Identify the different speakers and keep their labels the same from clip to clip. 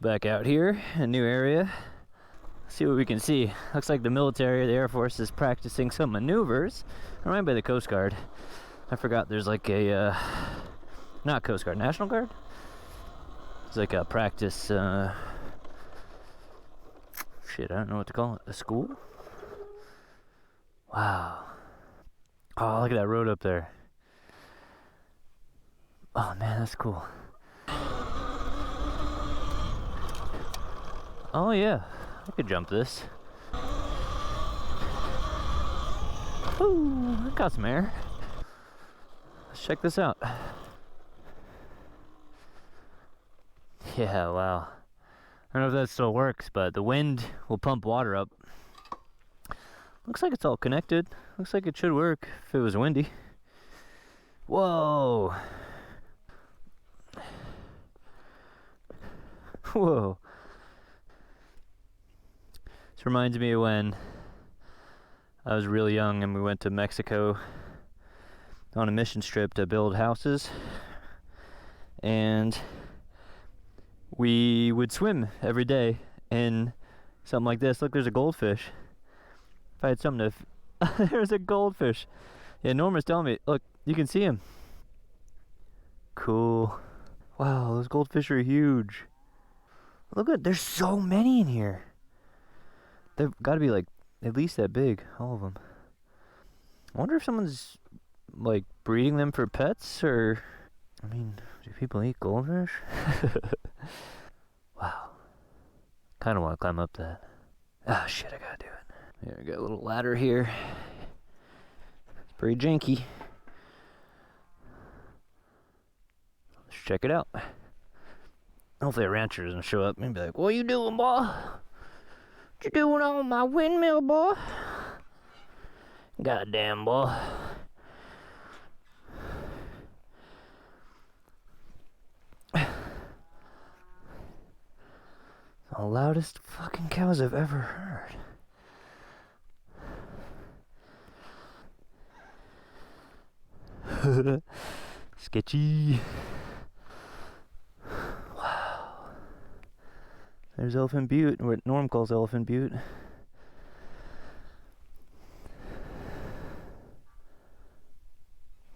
Speaker 1: Back out here, a new area. See what we can see. Looks like the military, the Air Force is practicing some maneuvers. Right by the Coast Guard. I forgot there's like a, not Coast Guard, National Guard? It's like a practice, shit, I don't know what to call it. A school? Wow. Oh, look at that road up there. Oh man, that's cool. Oh yeah, I could jump this. Ooh, I got some air. Let's check this out. Yeah, wow. I don't know if that still works, but the wind will pump water up. Looks like it's all connected. Looks like it should work if it was windy. Whoa. Whoa. This reminds me of when I was really young and we went to Mexico on a mission trip to build houses. And we would swim every day in something like this. Look, there's a goldfish. If I had something to... There's a goldfish. Yeah, Norma's telling me, look, you can see him. Cool. Wow, those goldfish are huge. Look at, there's so many in here. They've got to be like at least that big, all of them. I wonder if someone's like breeding them for pets, or I mean, do people eat goldfish? Wow. Kind of want to climb up that. Ah, shit, I gotta do it. Here, I got a little ladder here. It's pretty janky. Let's check it out. Hopefully a rancher doesn't show up and be like, what you doing, boy? What you doing on my windmill, boy? Goddamn, boy. The loudest fucking cows I've ever heard. Sketchy. Wow. There's Elephant Butte, what Norm calls Elephant Butte.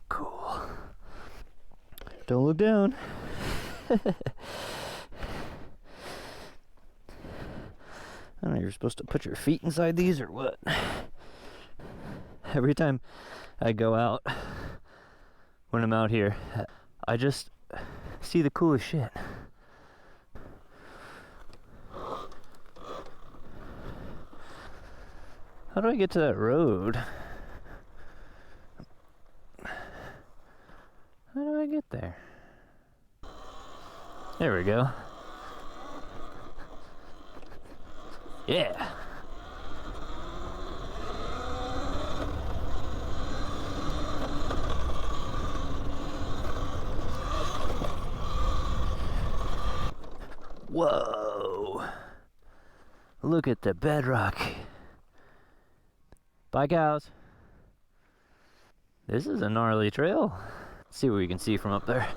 Speaker 1: Cool. Don't look down. I don't know, you're supposed to put your feet inside these or what? Every time I go out, when I'm out here, I just see the coolest shit. How do I get to that road? How do I get there? There we go. Yeah. Whoa. Look at the bedrock. Bye, cows. This is a gnarly trail. Let's see what we can see from up there.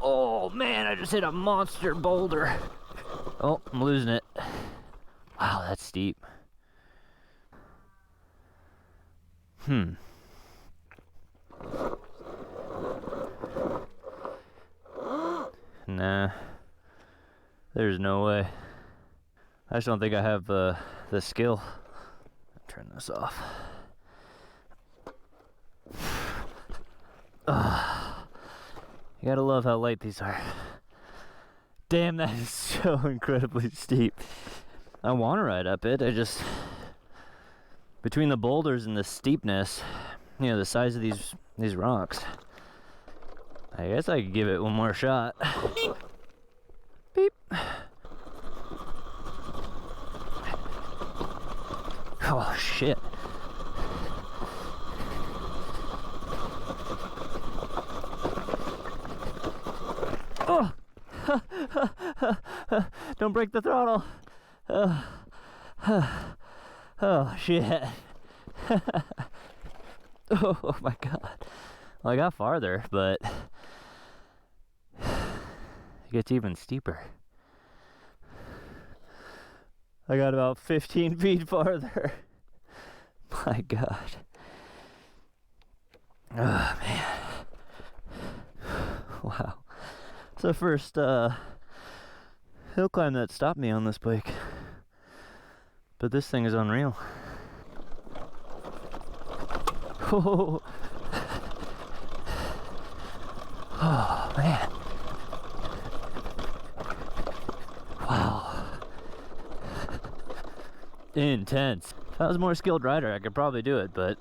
Speaker 1: Oh man, I just hit a monster boulder. Oh, I'm losing it. Wow, that's steep. Nah. There's no way. I just don't think I have the skill. Turn this off. You gotta love how light these are. Damn, that is so incredibly steep. I want to ride up it. I just, between the boulders and the steepness, you know, the size of these rocks, I guess I could give it one more shot. Beep. Oh shit. Oh! Don't break the throttle. Oh shit. Oh my god. Well, I got farther, but It gets even steeper. I got about 15 feet farther. My God. Oh, man. Wow. It's the first hill climb that stopped me on this bike. But this thing is unreal. Oh, oh man. Wow. Intense. If I was a more skilled rider, I could probably do it, but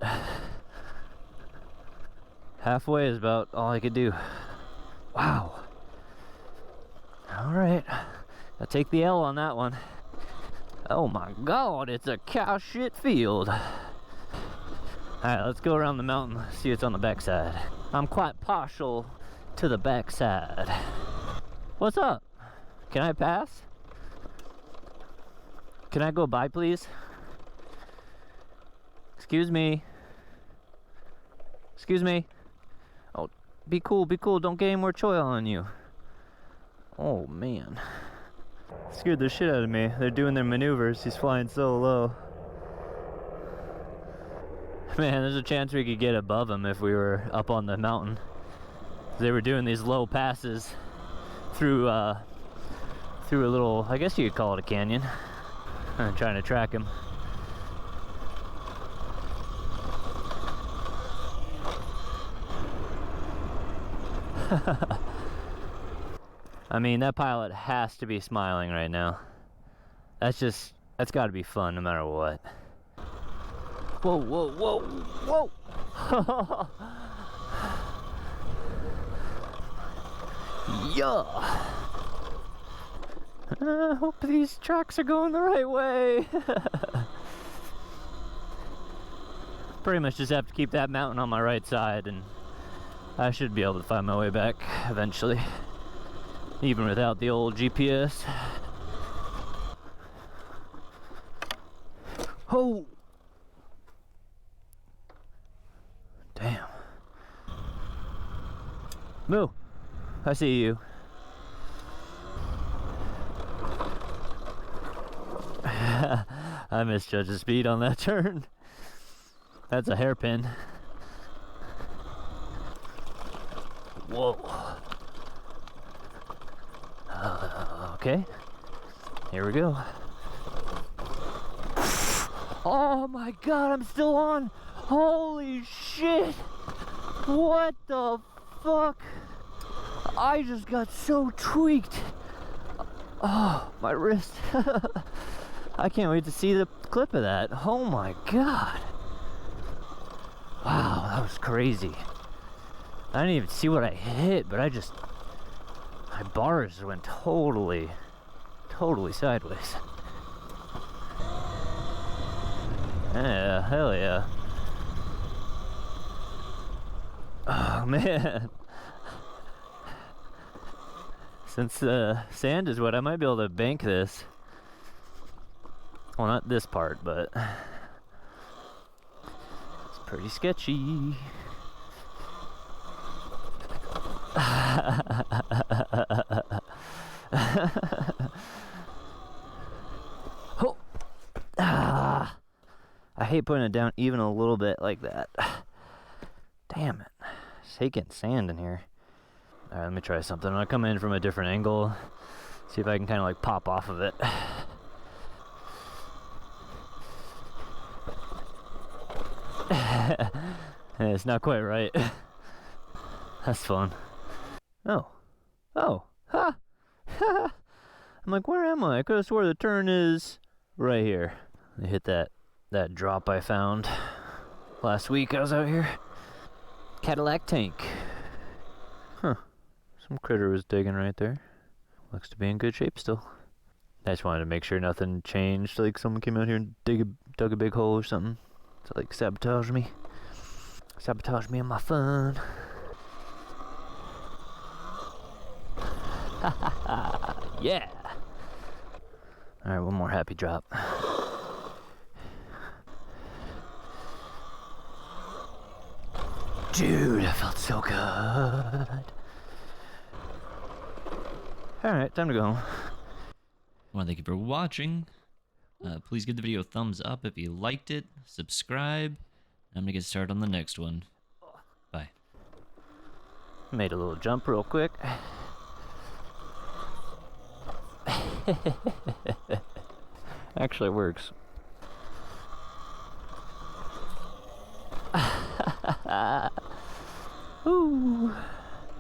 Speaker 1: halfway is about all I could do. Wow. Alright. I'll take the L on that one. Oh my God, it's a cow shit field. Alright, let's go around the mountain, see what's on the backside. I'm quite partial to the backside. What's up? Can I pass? Can I go by, please? Excuse me. Excuse me. Oh, be cool, don't get any more choil on you. Oh man. Scared the shit out of me. They're doing their maneuvers. He's flying so low. Man, there's a chance we could get above him if we were up on the mountain. They were doing these low passes through a little, I guess you could call it a canyon. I'm trying to track him. I mean, that pilot has to be smiling right now. That's gotta be fun no matter what. Whoa, whoa, whoa, whoa! Yeah! I hope these tracks are going the right way. Pretty much just have to keep that mountain on my right side and I should be able to find my way back eventually. Even without the old GPS. Oh! Damn. Moo! I see you. I misjudged the speed on that turn. That's a hairpin. Whoa. Okay. Here we go. Oh my God, I'm still on. Holy shit. What the fuck? I just got so tweaked. Oh, my wrist. I can't wait to see the clip of that. Oh my God. Wow, that was crazy. I didn't even see what I hit, but my bars went totally sideways. Yeah, hell yeah. Oh man. Since sand is wet, I might be able to bank this. Well, not this part, but it's pretty sketchy. Oh. Ah. I hate putting it down even a little bit like that. Damn it. Just hate getting sand in here. Alright, let me try something. I'm gonna come in from a different angle. See if I can kind of like pop off of it. It's not quite right. That's fun. Oh. Oh. Ha! Ha! I'm like, where am I? I could have swore the turn is right here. I hit that drop I found last week I was out here. Cadillac tank. Huh. Some critter was digging right there. Looks to be in good shape still. I just wanted to make sure nothing changed, like someone came out here and dug a big hole or something to like sabotage me. Sabotage me and my fun. Yeah. Alright, one more happy drop. Dude, that felt so good. Alright, time to go home.
Speaker 2: I want to thank you for watching. Please give the video a thumbs up if you liked it. Subscribe. I'm going to get started on the next one. Bye.
Speaker 1: Made a little jump real quick. Actually, it works. Ooh.